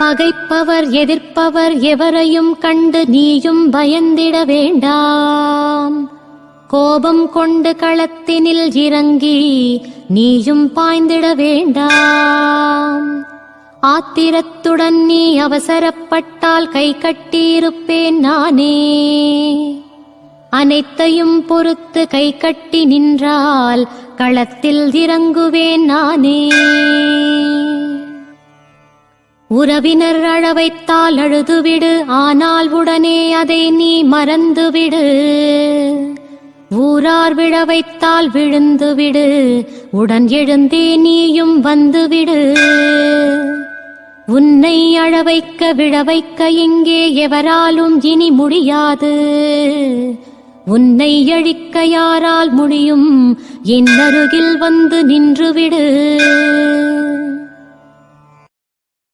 பகைப்பவர் எதிர்ப்பவர் எவரையும் கண்டு நீயும் பயந்திட வேண்டாம். கோபம் கொண்டு களத்தினில் இறங்கி நீயும் பாய்ந்திட வேண்டாம். ஆத்திரத்துடன் நீ அவசரப்பட்டால் கை கட்டியிருப்பேன் நானே. அனைத்தையும் பொறுத்து கை கட்டி நின்றால் களத்தில் இறங்குவேன் நானே. உறவினர் அழவைத்தால் அழுதுவிடு, ஆனால் உடனே அதை நீ மறந்துவிடு. ஊரார் விழவைத்தால் விழுந்துவிடு, உடன் எழுந்தே நீயும் வந்துவிடு. உன்னை அழவைக்க விழவைக்க இங்கே எவராலும் இனி முடியாது. உன்னை அழிக்க யாரால் முடியும்? என் அருகில் வந்து நின்றுவிடு.